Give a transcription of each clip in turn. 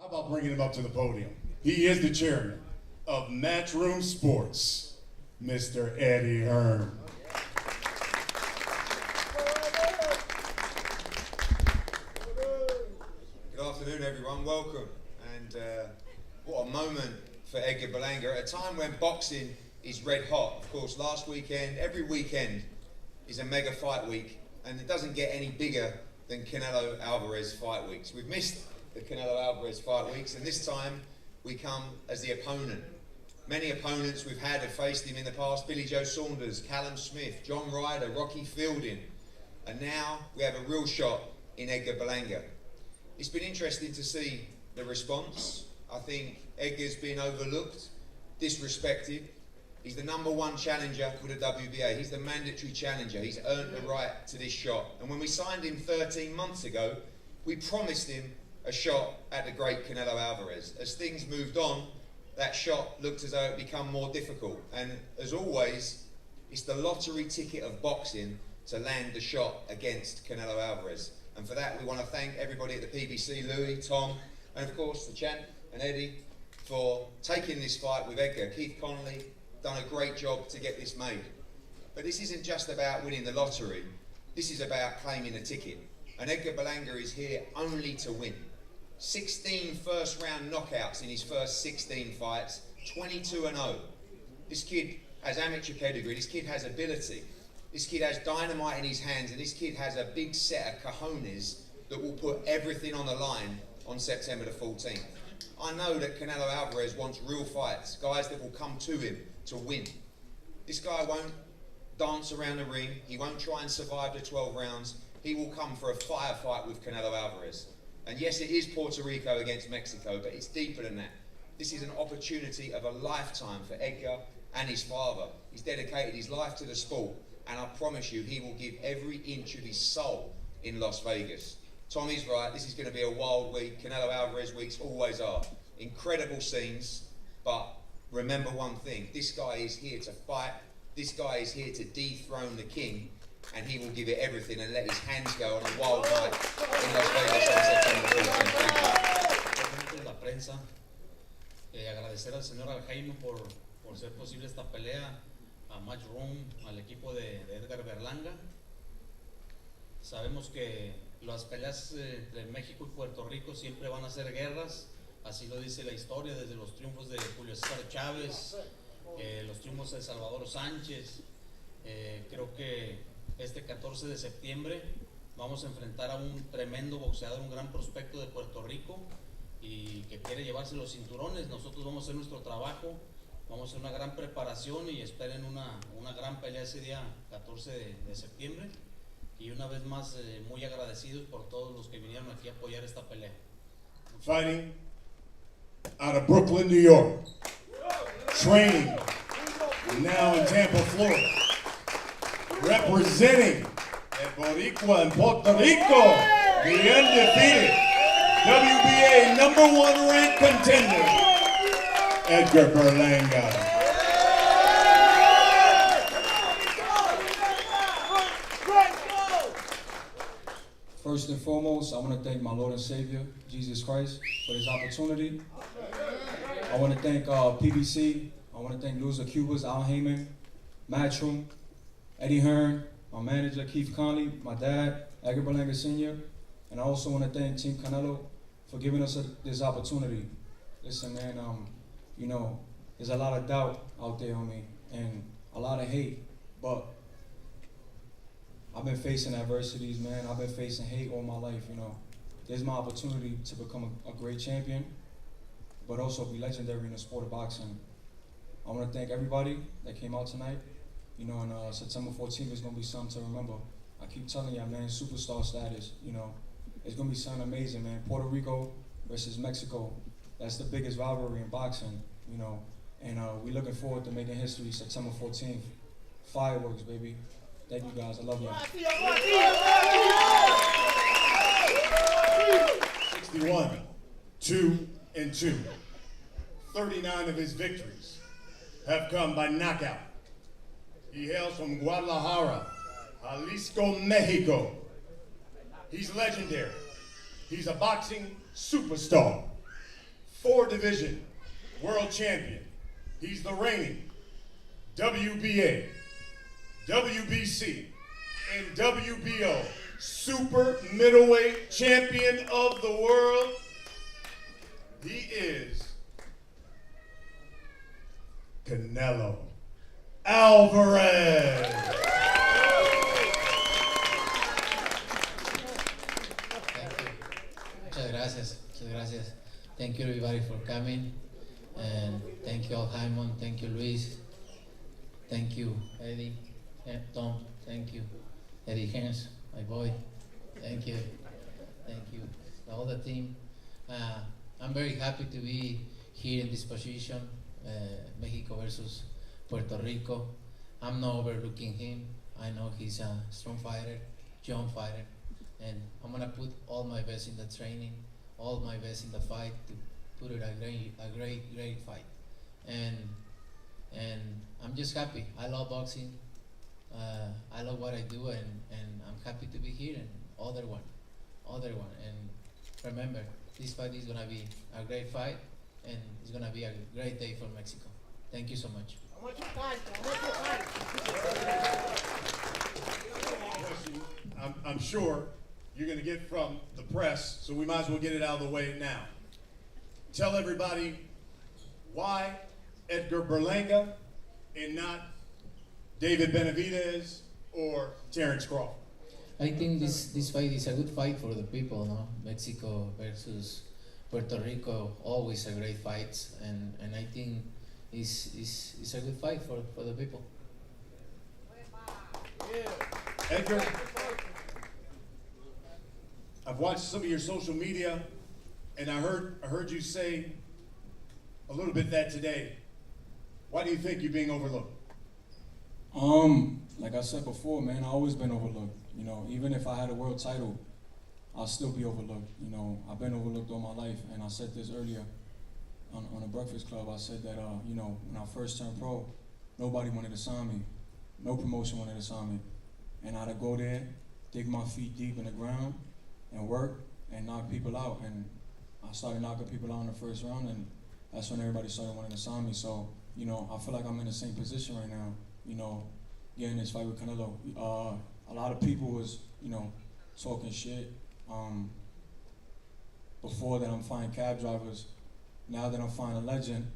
How about bringing him up to the podium? He is the chairman of Matchroom Sports, Mr. Eddie Hearn. Good afternoon, everyone. Welcome. And what a moment for Edgar Berlanga at a time when boxing is red hot. Of course, last weekend, every weekend is a mega fight week, and it doesn't get any bigger than Canelo Alvarez fight weeks. We've missed the Canelo Alvarez fight weeks, and this time we come as the opponent. Many opponents we've had have faced him in the past: Billy Joe Saunders, Callum Smith, John Ryder, Rocky Fielding, and now we have a real shot in Edgar Berlanga. It's been interesting to see the response. I think Edgar's been overlooked, disrespected. He's the #1 challenger for the WBA. He's the mandatory challenger. He's earned the right to this shot. And when we signed him 13 months ago, we promised him a shot at the great Canelo Alvarez. As things moved on, that shot looked as though it become more difficult. And as always, it's the lottery ticket of boxing to land the shot against Canelo Alvarez. And for that, we want to thank everybody at the PBC, Louis, Tom, and of course the champ and Eddie for taking this fight with Edgar. Keith Connolly done a great job to get this made. But this isn't just about winning the lottery. This is about claiming a ticket. And Edgar Berlanga is here only to win. 16 first-round knockouts in his first 16 fights, 22-0. This kid has amateur pedigree. This kid has ability. This kid has dynamite in his hands, and this kid has a big set of cojones that will put everything on the line on September the 14th. I know that Canelo Alvarez wants real fights, guys that will come to him to win. This guy won't dance around the ring. He won't try and survive the 12 rounds. He will come for a firefight with Canelo Alvarez. And yes, it is Puerto Rico against Mexico, but it's deeper than that. This is an opportunity of a lifetime for Edgar and his father. He's dedicated his life to the sport, and I promise you, he will give every inch of his soul in Las Vegas. Tommy's right, this is going to be a wild week. Canelo Alvarez weeks always are. Incredible scenes, but remember one thing, this guy is here to fight, this guy is here to dethrone the king, and he will give it everything and let his hands go on a wild night in Las Vegas on September 14th. La prensa, agradecer al señor Aljaime por ser posible esta pelea, a Matchroom, al equipo de Edgar Berlanga. Sabemos que las peleas entre México y Puerto Rico siempre van a ser guerras, así lo dice la historia, desde los triunfos de Julio César Chávez, los triunfos de Salvador Sánchez. Creo que este 14 de septiembre vamos a enfrentar a un tremendo boxeador, un gran prospecto de Puerto Rico y que quiere llevarse los cinturones. Nosotros vamos a hacer nuestro trabajo, vamos a hacer una gran preparación y esperen una gran pelea ese día 14 de septiembre. Y una vez más, muy agradecidos por todos los que vinieron aquí a apoyar esta pelea. Fighting out of Brooklyn, New York. Training now in Tampa, Florida. Representing El Boricua in Puerto Rico, the undefeated WBA #1 ranked contender, Edgar Berlanga. First and foremost, I want to thank my Lord and Savior, Jesus Christ, for this opportunity. I want to thank PBC. I want to thank Luis Cubas, Al Heyman, Matchroom, Eddie Hearn, my manager, Keith Conley, my dad, Edgar Berlanga Sr., and I also want to thank Team Canelo for giving us this opportunity. Listen, man, you know, there's a lot of doubt out there on me and a lot of hate, but I've been facing adversities, man. I've been facing hate all my life, you know. There's my opportunity to become a great champion, but also be legendary in the sport of boxing. I want to thank everybody that came out tonight. You know, and September 14th is going to be something to remember. I keep telling you, man, superstar status, you know. It's going to be something amazing, man. Puerto Rico versus Mexico. That's the biggest rivalry in boxing, you know. And we're looking forward to making history September 14th. Fireworks, baby. Thank you guys, I love you. 61, 2-2. 39 of his victories have come by knockout. He hails from Guadalajara, Jalisco, Mexico. He's legendary. He's a boxing superstar. 4-division world champion. He's the reigning WBA, WBC, and WBO super middleweight champion of the world. He is Canelo Alvarez. Thank you. Muchas gracias. Muchas gracias. Thank you everybody for coming. And thank you all, Jaimon. Thank you, Luis. Thank you, Eddie. Tom. Thank you. Eddie Hans, my boy. Thank you. Thank you. All the team. I'm very happy to be here in this position, Mexico versus Puerto Rico. I'm not overlooking him. I know he's a strong fighter, young fighter, and I'm gonna put all my best in the training, all my best in the fight to put it a great fight. And I'm just happy. I love boxing. I love what I do, and I'm happy to be here. And other one. And remember, this fight is gonna be a great fight, and it's gonna be a great day for Mexico. Thank you so much. I'm sure you're going to get from the press, so we might as well get it out of the way now. Tell everybody why Edgar Berlanga and not David Benavidez or Terrence Crawford. I think this fight is a good fight for the people, no? Mexico versus Puerto Rico, always a great fight, and I think it's a good fight for the people. Edgar, I've watched some of your social media, and I heard you say a little bit that today. Why do you think you're being overlooked? Like I said before, man, I've always been overlooked. You know, even if I had a world title, I'll still be overlooked. You know, I've been overlooked all my life, and I said this earlier on a Breakfast Club. I said that, you know, when I first turned pro, nobody wanted to sign me. No promotion wanted to sign me. And I had to go there, dig my feet deep in the ground, and work, and knock people out. And I started knocking people out in the first round, and that's when everybody started wanting to sign me. So, you know, I feel like I'm in the same position right now, you know, getting this fight with Canelo. A lot of people was, you know, talking shit. Before that, I'm fighting cab drivers. Now that I'm fighting a legend,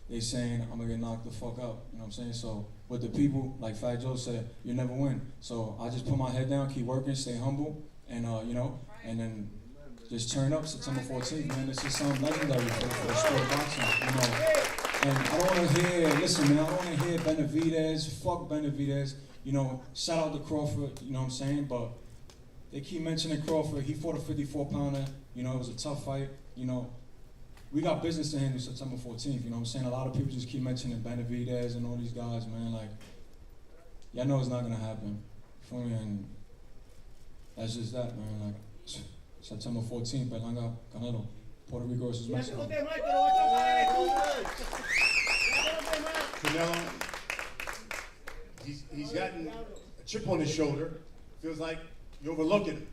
they saying I'm gonna get knocked the fuck out. You know what I'm saying? So with the people, like Fat Joe said, you never win. So I just put my head down, keep working, stay humble, and you know, and then just turn up September 14th, man. This is something legendary for the sport of boxing, you know. And I don't want to hear, listen, man, I don't want to hear Benavidez, fuck Benavidez. You know, shout out to Crawford, you know what I'm saying? But they keep mentioning Crawford. He fought a 54-pounder. You know, it was a tough fight. You know, we got business to handle September 14th. You know what I'm saying? A lot of people just keep mentioning Benavidez and all these guys, man. Like, y'all know it's not going to happen. For me, and that's just that, man. Like, September 14th, Berlanga, Canelo, Puerto Rico versus Mexico. Canelo, he's gotten a chip on his shoulder. Feels like you're overlooking him.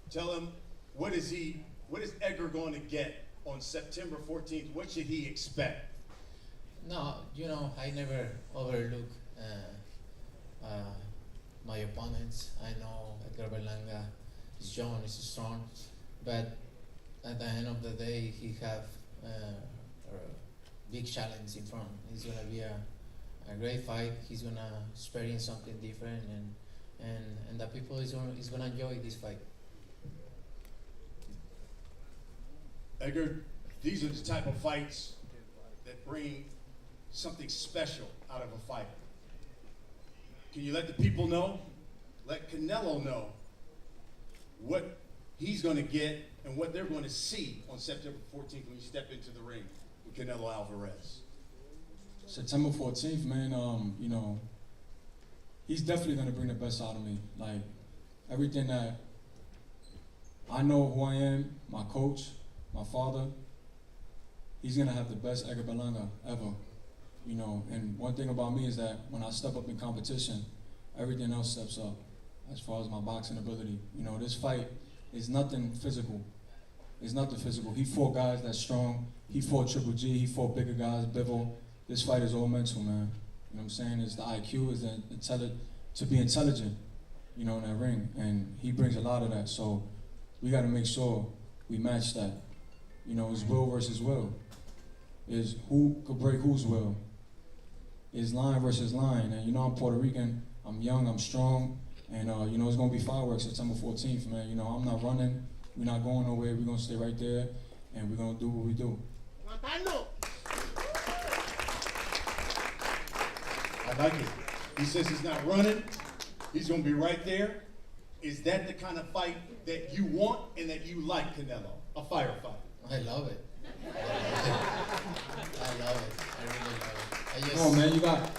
Tell him, what is Edgar going to get on September 14th? What should he expect? No, you know, I never overlook my opponents. I know Edgar Berlanga is young, is strong, but at the end of the day, he have a big challenge in front. It's gonna be a great fight. He's gonna experience something different, and the people is gonna enjoy this fight. Edgar, these are the type of fights that bring something special out of a fight. Can you let the people know, let Canelo know what he's going to get and what they're going to see on September 14th when you step into the ring with Canelo Alvarez? September 14th, man, you know, he's definitely going to bring the best out of me. Like, everything that I know who I am, my coach, my father, he's going to have the best Edgar Berlanga ever. You know, and one thing about me is that when I step up in competition, everything else steps up as far as my boxing ability. You know, this fight is nothing physical. It's nothing physical. He fought guys that's strong. He fought Triple G. He fought bigger guys, Bivol. This fight is all mental, man. You know what I'm saying? It's the IQ, is to be intelligent, you know, in that ring. And he brings a lot of that. So we got to make sure we match that. You know, it's will versus will. Is who could break whose will. Is line versus line. And you know, I'm Puerto Rican. I'm young. I'm strong. And you know, it's gonna be fireworks September 14th, man. You know, I'm not running. We're not going nowhere. We're gonna stay right there, and we're gonna do what we do. I like it. He says he's not running. He's gonna be right there. Is that the kind of fight that you want and that you like, Canelo? A firefight? I love it. I love it. I really love it. Come on, man. You got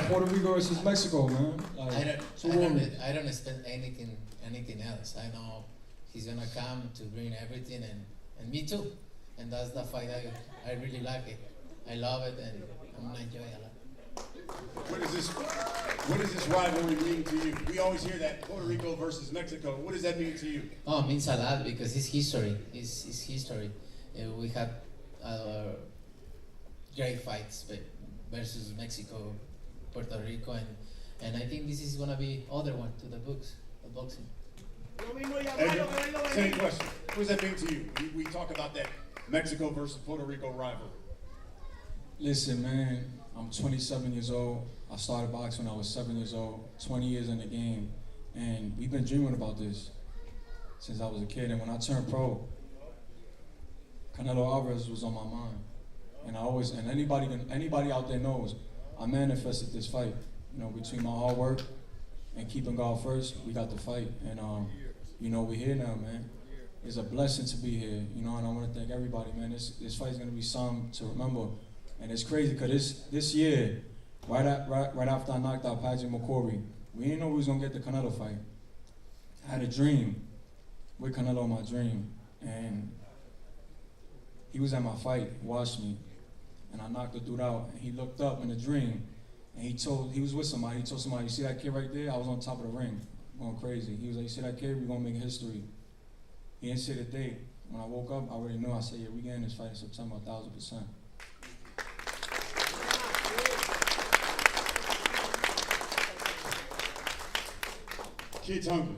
Puerto Rico versus Mexico, man. Like, I don't expect anything else. I know he's gonna come to bring everything, and me too. And that's the fight I really like it. I love it, and I'm gonna enjoy it a lot. What does this rivalry mean to you? We always hear that Puerto Rico versus Mexico. What does that mean to you? Oh, it means a lot because it's history. It's history. We had great fights versus Mexico, Puerto Rico, and I think this is gonna be other one to the books of boxing. Edgar, same question. What does that mean to you? We talk about that Mexico versus Puerto Rico rivalry. Listen, man. I'm 27 years old. I started boxing when I was 7 years old. 20 years in the game, and we've been dreaming about this since I was a kid. And when I turned pro, Canelo Alvarez was on my mind. And anybody out there knows, I manifested this fight. You know, between my hard work and keeping God first, we got the fight. And you know, we're here now, man. It's a blessing to be here. You know, and I want to thank everybody, man. This fight is gonna be something to remember. And it's crazy because this year, right after I knocked out Patrick McCorry, we didn't know we was gonna get the Canelo fight. I had a dream with Canelo in my dream, and he was at my fight, watched me, and I knocked the dude out. And he looked up in the dream, and he was with somebody. He told somebody, "You see that kid right there? I was on top of the ring, going crazy." He was like, "You see that kid? We're gonna make history." He didn't say the date. When I woke up, I already knew. I said, "Yeah, we getting this fight in September, 1,000%." Kid's hungry.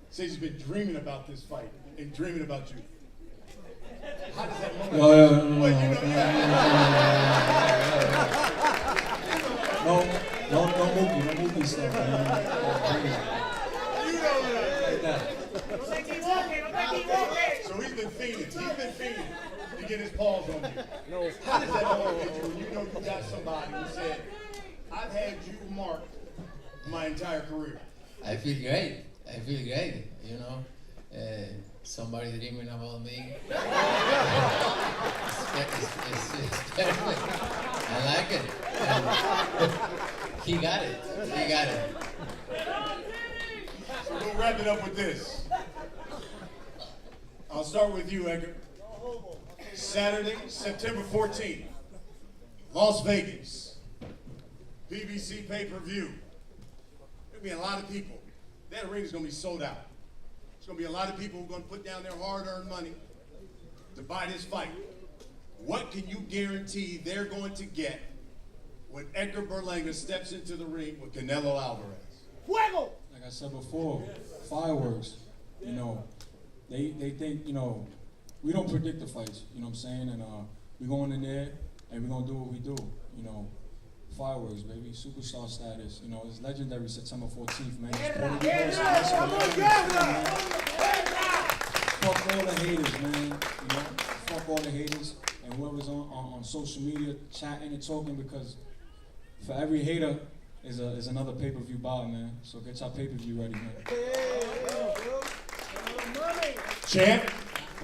Says he's been dreaming about this fight and dreaming about you. How does that moment? No movie stuff, man. So he's been fiending to get his paws on you. How does that motivate you when you know you got somebody who said, "I've had you marked my entire career"? I feel great. You know, somebody dreaming about me. It's perfect. I like it. And he got it. So we'll wrap it up with this. I'll start with you, Edgar. Saturday, September 14th, Las Vegas, PBC pay-per-view. There'll be a lot of people. That ring is going to be sold out. There's going to be a lot of people who are going to put down their hard-earned money to buy this fight. What can you guarantee they're going to get when Edgar Berlanga steps into the ring with Canelo Alvarez? Fuego! Like I said before, fireworks. You know, they think, you know, we don't predict the fights, you know what I'm saying? And we're going in there and we're going to do what we do, you know. Fireworks, baby, superstar status. You know, it's legendary September 14th, man. Fuck all the haters, man. You know, fuck all the haters and whoever's on social media chatting and talking, because for every hater is another pay-per-view buy, man. So get your pay-per-view ready, man. Champ,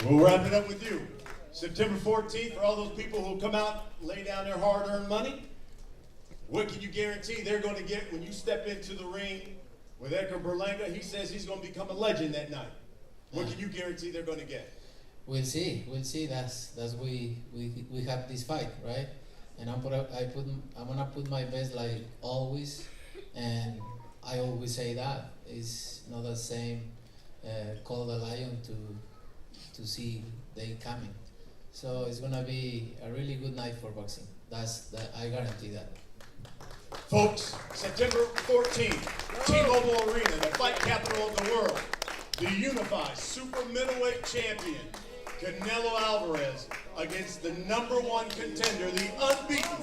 we'll wrap it up with you. September 14th, for all those people who come out, lay down their hard-earned money, what can you guarantee they're going to get when you step into the ring with Edgar Berlanga? He says he's going to become a legend that night. What can you guarantee they're going to get? We'll see. That's we have this fight, right? And I'm gonna put my best like always, and I always say that it's not the same call the lion to see they coming. So it's gonna be a really good night for boxing. I guarantee that. Folks, September 14th, T-Mobile Arena, the fight capital of the world. The unified super middleweight champion, Canelo Alvarez, against the #1 contender, the unbeaten